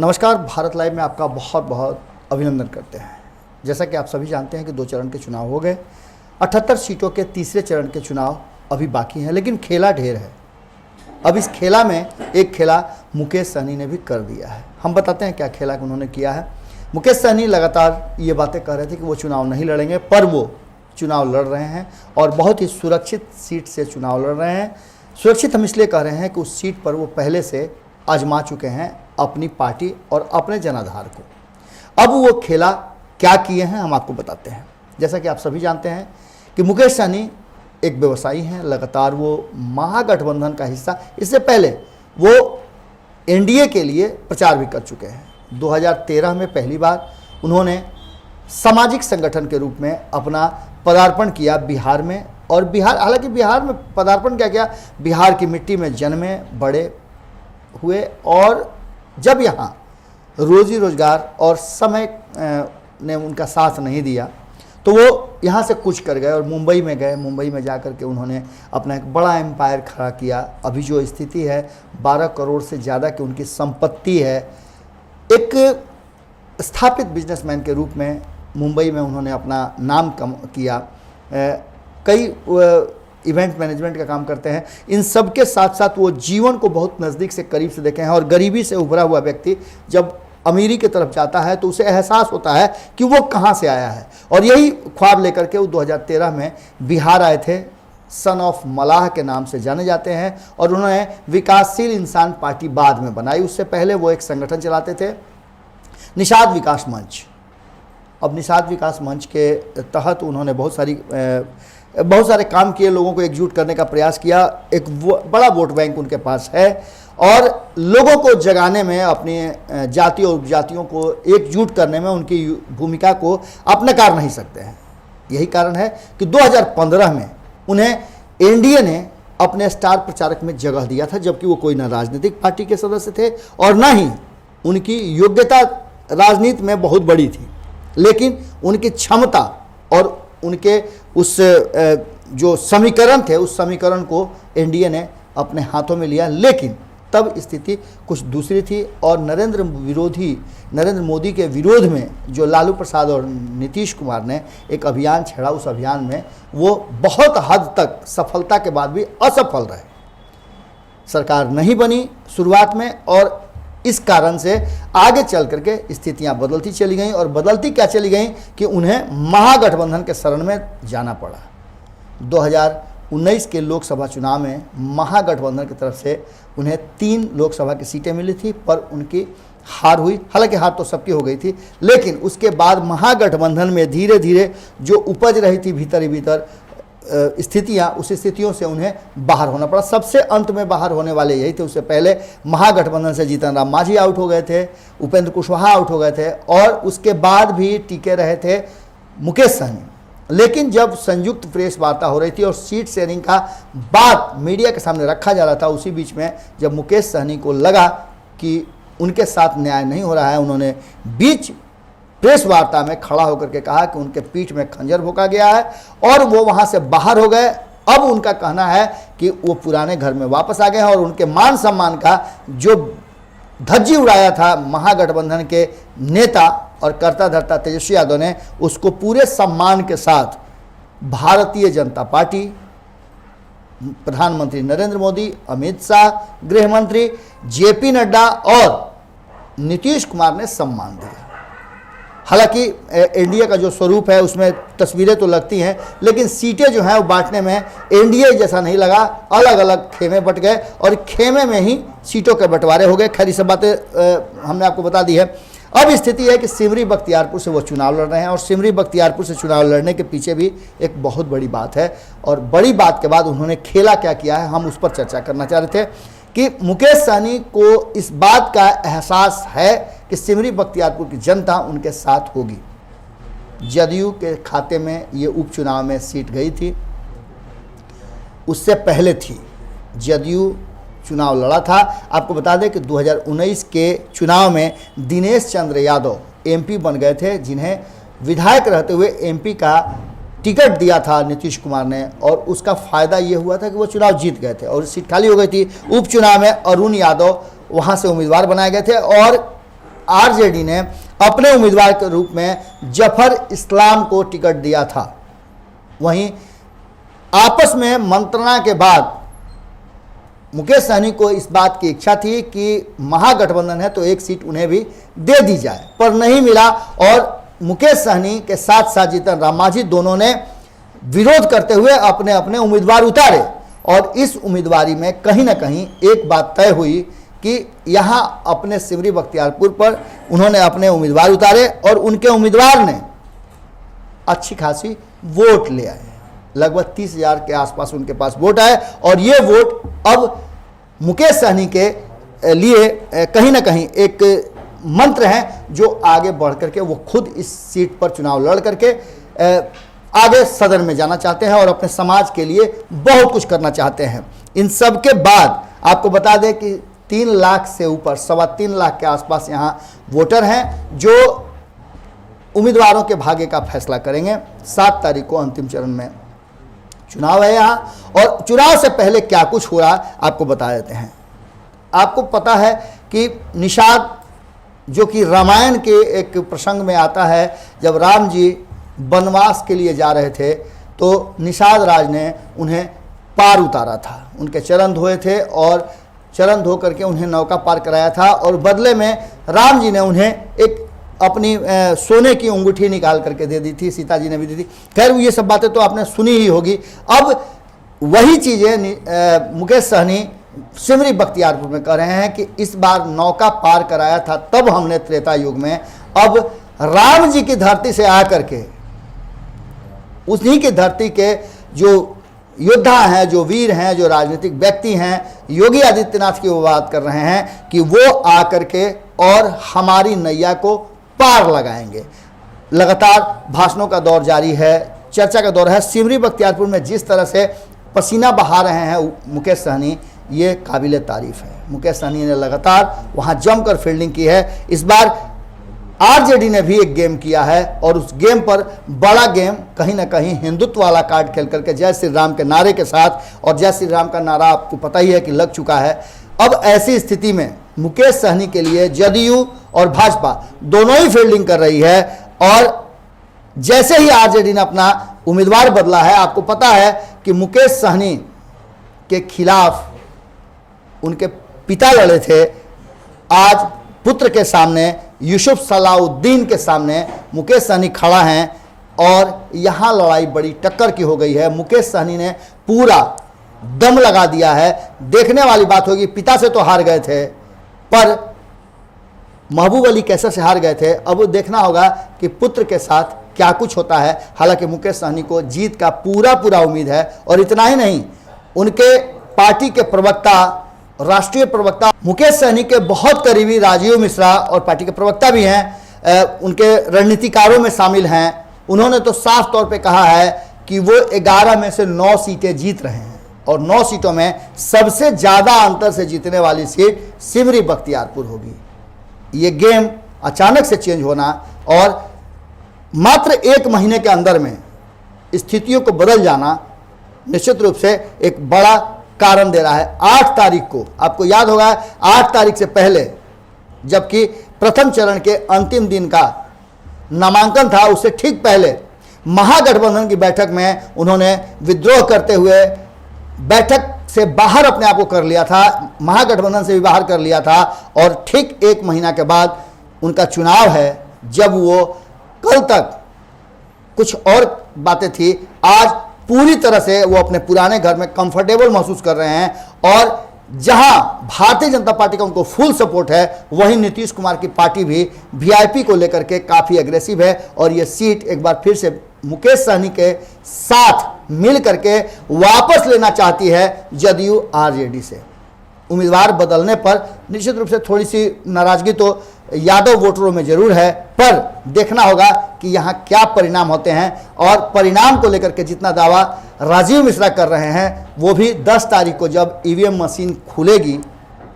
नमस्कार, भारत लाइव में आपका बहुत बहुत अभिनंदन करते हैं। जैसा कि आप सभी जानते हैं कि 2 चरण के चुनाव हो गए। 78 सीटों के तीसरे चरण के चुनाव अभी बाकी हैं, लेकिन खेला ढेर है। अब इस खेला में एक खेला मुकेश सहनी ने भी कर दिया है। हम बताते हैं क्या खेला उन्होंने किया है। मुकेश सहनी लगातार ये बातें कह रहे थे कि वो चुनाव नहीं लड़ेंगे, पर वो चुनाव लड़ रहे हैं और बहुत ही सुरक्षित सीट से चुनाव लड़ रहे हैं। सुरक्षित हम इसलिए कह रहे हैं कि उस सीट पर वो पहले से आजमा चुके हैं अपनी पार्टी और अपने जनाधार को। अब वो खेला क्या किए हैं हम आपको बताते हैं। जैसा कि आप सभी जानते हैं कि मुकेश सहनी एक व्यवसायी हैं, लगातार वो महागठबंधन का हिस्सा, इससे पहले वो एनडीए के लिए प्रचार भी कर चुके हैं। 2013 में पहली बार उन्होंने सामाजिक संगठन के रूप में अपना पदार्पण किया बिहार में, और हालांकि बिहार में पदार्पण क्या किया, बिहार की मिट्टी में जन्मे बड़े हुए, और जब यहाँ रोजी रोजगार और समय ने उनका साथ नहीं दिया तो वो यहाँ से कूच कर गए और मुंबई में गए। मुंबई में जाकर के उन्होंने अपना एक बड़ा एम्पायर खड़ा किया। अभी जो स्थिति है, 12 करोड़ से ज़्यादा की उनकी संपत्ति है। एक स्थापित बिजनेसमैन के रूप में मुंबई में उन्होंने अपना नाम किया। कई इवेंट मैनेजमेंट का काम करते हैं। इन सब के साथ साथ वो जीवन को बहुत नज़दीक से करीब से देखे हैं, और गरीबी से उभरा हुआ व्यक्ति जब अमीरी की तरफ जाता है तो उसे एहसास होता है कि वो कहाँ से आया है। और यही ख्वाब लेकर के वो 2013 में बिहार आए थे। सन ऑफ मलाह के नाम से जाने जाते हैं, और उन्होंने विकासशील इंसान पार्टी बाद में बनाई। उससे पहले वो एक संगठन चलाते थे, निषाद विकास मंच। अब निषाद विकास मंच के तहत उन्होंने बहुत सारे काम किए, लोगों को एकजुट करने का प्रयास किया। एक बड़ा वोट बैंक उनके पास है, और लोगों को जगाने में, अपनी जाति और उपजातियों को एकजुट करने में उनकी भूमिका को आप नकार नहीं सकते हैं। यही कारण है कि 2015 में उन्हें एनडीए ने अपने स्टार प्रचारक में जगह दिया था, जबकि वो कोई ना राजनीतिक पार्टी के सदस्य थे और ना ही उनकी योग्यता राजनीति में बहुत बड़ी थी, लेकिन उनकी क्षमता और उनके उस जो समीकरण थे, उस समीकरण को एनडीए ने अपने हाथों में लिया। लेकिन तब स्थिति कुछ दूसरी थी, और नरेंद्र मोदी के विरोध में जो लालू प्रसाद और नीतीश कुमार ने एक अभियान छेड़ा, उस अभियान में वो बहुत हद तक सफलता के बाद भी असफल रहे। सरकार नहीं बनी शुरुआत में, और इस कारण से आगे चल करके स्थितियां बदलती चली गईं, और बदलती क्या चली गईं कि उन्हें महागठबंधन के शरण में जाना पड़ा। 2019 के लोकसभा चुनाव में महागठबंधन की तरफ से उन्हें 3 लोकसभा की सीटें मिली थी, पर उनकी हार हुई। हालांकि हार तो सबकी हो गई थी, लेकिन उसके बाद महागठबंधन में धीरे धीरे जो उपज रही थी भीतर ही भीतर स्थितियां, उस स्थितियों से उन्हें बाहर होना पड़ा। सबसे अंत में बाहर होने वाले यही थे। उससे पहले महागठबंधन से जीतन राम मांझी आउट हो गए थे, उपेंद्र कुशवाहा आउट हो गए थे, और उसके बाद भी टिके रहे थे मुकेश सहनी। लेकिन जब संयुक्त प्रेस वार्ता हो रही थी और सीट शेयरिंग का बात मीडिया के सामने रखा जा रहा था, उसी बीच में जब मुकेश सहनी को लगा कि उनके साथ न्याय नहीं हो रहा है, उन्होंने बीच प्रेस वार्ता में खड़ा होकर के कहा कि उनके पीठ में खंजर भोंका गया है, और वो वहां से बाहर हो गए। अब उनका कहना है कि वो पुराने घर में वापस आ गए हैं, और उनके मान सम्मान का जो धज्जी उड़ाया था महागठबंधन के नेता और कर्ता धर्ता तेजस्वी यादव ने, उसको पूरे सम्मान के साथ भारतीय जनता पार्टी, प्रधानमंत्री नरेंद्र मोदी, अमित शाह, गृह मंत्री जेपी नड्डा और नीतीश कुमार ने सम्मान दिया। हालांकि एनडीए का जो स्वरूप है उसमें तस्वीरें तो लगती हैं, लेकिन सीटें जो हैं वो बांटने में एनडीए जैसा नहीं लगा। अलग अलग खेमे बट गए, और खेमे में ही सीटों के बंटवारे हो गए। खैर, ये सब बातें हमने आपको बता दी है। अब स्थिति है कि सिमरी बख्तियारपुर से वो चुनाव लड़ रहे हैं, और सिमरी बख्तियारपुर से चुनाव लड़ने के पीछे भी एक बहुत बड़ी बात है। और बड़ी बात के बाद उन्होंने खेला क्या किया है, हम उस पर चर्चा करना चाह रहे थे कि मुकेश सहनी को इस बात का एहसास है कि सिमरी बख्तियारपुर की जनता उनके साथ होगी। जदयू के खाते में ये उपचुनाव में सीट गई थी, उससे पहले थी। जदयू चुनाव लड़ा था। आपको बता दें कि 2019 के चुनाव में दिनेश चंद्र यादव एमपी बन गए थे, जिन्हें विधायक रहते हुए एमपी का टिकट दिया था नीतीश कुमार ने, और उसका फ़ायदा ये हुआ था कि वो चुनाव जीत गए थे और सीट खाली हो गई थी। उपचुनाव में अरुण यादव वहाँ से उम्मीदवार बनाए गए थे, और आरजेडी ने अपने उम्मीदवार के रूप में जफर इस्लाम को टिकट दिया था। वहीं आपस में मंत्रणा के बाद मुकेश सहनी को इस बात की इच्छा थी कि महागठबंधन है तो एक सीट उन्हें भी दे दी जाए, पर नहीं मिला और मुकेश सहनी के साथ साथ जीतन राम मांझी दोनों ने विरोध करते हुए अपने अपने उम्मीदवार उतारे। और इस उम्मीदवारी में कहीं ना कहीं एक बात तय हुई कि यहाँ अपने सिमरी बख्तियारपुर पर उन्होंने अपने उम्मीदवार उतारे और उनके उम्मीदवार ने अच्छी खासी वोट ले आए। लगभग 30,000 के आसपास उनके पास वोट आए और ये वोट अब मुकेश सहनी के लिए कहीं ना कहीं एक मंत्र है जो आगे बढ़ करके वो खुद इस सीट पर चुनाव लड़ करके आगे सदन में जाना चाहते हैं और अपने समाज के लिए बहुत कुछ करना चाहते हैं। इन सब के बाद आपको बता दें कि 3 लाख से ऊपर 3.25 लाख के आसपास यहाँ वोटर हैं जो उम्मीदवारों के भाग्य का फैसला करेंगे। 7 तारीख को अंतिम चरण में चुनाव है यहाँ, और चुनाव से पहले क्या कुछ हो रहा आपको बता देते हैं। आपको पता है कि निषाद जो कि रामायण के एक प्रसंग में आता है, जब राम जी वनवास के लिए जा रहे थे तो निषाद राज ने उन्हें पार उतारा था, उनके चरण धोए थे और चरण धो करके उन्हें नौका पार कराया था और बदले में राम जी ने उन्हें एक अपनी सोने की अंगूठी निकाल करके दे दी थी, सीता जी ने भी दी थी। खैर ये सब बातें तो आपने सुनी ही होगी। अब वही चीज़ें मुकेश सहनी सिमरी बख्तियारपुर में कह रहे हैं कि इस बार नौका पार कराया था तब हमने त्रेता युग में, अब राम जी की धरती से आकर के उन्हीं की धरती के जो योद्धा हैं, जो वीर हैं, जो राजनीतिक व्यक्ति हैं, योगी आदित्यनाथ की वो बात कर रहे हैं कि वो आकर के और हमारी नैया को पार लगाएंगे। लगातार भाषणों का दौर जारी है, चर्चा का दौर है। सिमरी बख्तियारपुर में जिस तरह से पसीना बहा रहे हैं मुकेश सहनी, ये काबिल तारीफ है। मुकेश सहनी ने लगातार वहाँ जमकर फील्डिंग की है। इस बार आरजेडी ने भी एक गेम किया है और उस गेम पर बड़ा गेम कहीं ना कहीं हिंदुत्व वाला कार्ड खेल करके जय श्री राम के नारे के साथ, और जय श्री राम का नारा आपको पता ही है कि लग चुका है। अब ऐसी स्थिति में मुकेश सहनी के लिए जदयू और भाजपा दोनों ही फील्डिंग कर रही है और जैसे ही आरजेडी ने अपना उम्मीदवार बदला है, आपको पता है कि मुकेश सहनी के खिलाफ उनके पिता लड़े थे, आज पुत्र के सामने यूसुफ सलाउद्दीन के सामने मुकेश सहनी खड़ा हैं और यहाँ लड़ाई बड़ी टक्कर की हो गई है। मुकेश सहनी ने पूरा दम लगा दिया है। देखने वाली बात होगी, पिता से तो हार गए थे पर महबूब अली कैसर से हार गए थे, अब देखना होगा कि पुत्र के साथ क्या कुछ होता है। हालांकि मुकेश सहनी को जीत का पूरा उम्मीद है और इतना ही नहीं, उनके पार्टी के प्रवक्ता, राष्ट्रीय प्रवक्ता मुकेश सहनी के बहुत करीबी राजीव मिश्रा और पार्टी के प्रवक्ता भी हैं, उनके रणनीतिकारों में शामिल हैं। उन्होंने तो साफ तौर पे कहा है कि वो 11 में से 9 सीटें जीत रहे हैं और 9 सीटों में सबसे ज़्यादा अंतर से जीतने वाली सीट सिमरी बख्तियारपुर होगी। ये गेम अचानक से चेंज होना और मात्र 1 महीने के अंदर में स्थितियों को बदल जाना निश्चित रूप से एक बड़ा कारण दे रहा है। 8 तारीख को आपको याद होगा, 8 तारीख से पहले जबकि प्रथम चरण के अंतिम दिन का नामांकन था, उससे ठीक पहले महागठबंधन की बैठक में उन्होंने विद्रोह करते हुए बैठक से बाहर अपने आप को कर लिया था, महागठबंधन से भी बाहर कर लिया था और ठीक 1 महीना के बाद उनका चुनाव है। जब वो कल तक कुछ और बातें थी, आज पूरी तरह से वो अपने पुराने घर में कंफर्टेबल महसूस कर रहे हैं और जहां भारतीय जनता पार्टी का उनको फुल सपोर्ट है, वहीं नीतीश कुमार की पार्टी भी वीआईपी को लेकर के काफ़ी एग्रेसिव है और ये सीट एक बार फिर से मुकेश सहनी के साथ मिल करके वापस लेना चाहती है जदयू आरजेडी से। उम्मीदवार बदलने पर निश्चित रूप से थोड़ी सी नाराजगी तो यादव वोटरों में जरूर है, पर देखना होगा कि यहाँ क्या परिणाम होते हैं और परिणाम को लेकर के जितना दावा राजीव मिश्रा कर रहे हैं वो भी 10 तारीख को जब ईवीएम मशीन खुलेगी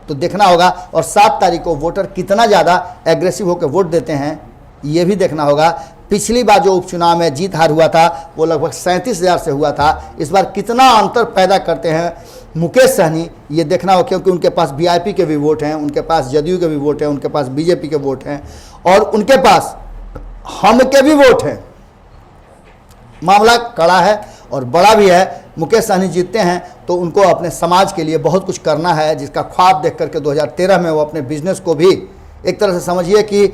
तो देखना होगा, और 7 तारीख को वोटर कितना ज़्यादा एग्रेसिव होकर वोट देते हैं ये भी देखना होगा। पिछली बार जो उपचुनाव में जीत हार हुआ था वो लगभग 37,000 से हुआ था। इस बार कितना अंतर पैदा करते हैं मुकेश सहनी, ये देखना हो, क्योंकि उनके पास वीआईपी के भी वोट हैं, उनके पास जदयू के भी वोट हैं, उनके पास बीजेपी के वोट हैं और उनके पास हम के भी वोट हैं। मामला कड़ा है और बड़ा भी है। मुकेश सहनी जीतते हैं तो उनको अपने समाज के लिए बहुत कुछ करना है, जिसका ख्वाब देख करके 2013 में वो अपने बिजनेस को भी एक तरह से समझिए कि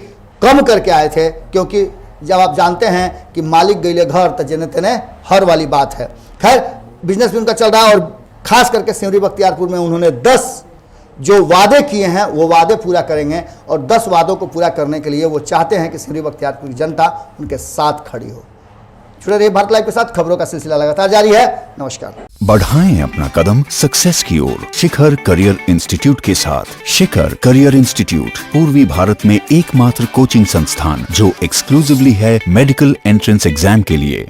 कम करके आए थे, क्योंकि जब आप जानते हैं कि मालिक गईले घर तो जने तेने हर वाली बात है। खैर बिजनेस भी उनका चल रहा है और खास करके सिमरी बख्तियारपुर में उन्होंने 10 जो वादे किए हैं वो वादे पूरा करेंगे और 10 वादों को पूरा करने के लिए वो चाहते हैं कि सिमरी बख्तियारपुर की जनता उनके साथ खड़ी हो। जुड़े रहिए भारत लाइव के साथ, खबरों का सिलसिला लगातार जारी है। नमस्कार। बढ़ाएं अपना कदम सक्सेस की ओर शिखर करियर इंस्टीट्यूट के साथ। शिखर करियर इंस्टीट्यूट पूर्वी भारत में एकमात्र कोचिंग संस्थान जो एक्सक्लूसिवली है मेडिकल एंट्रेंस एग्जाम के लिए।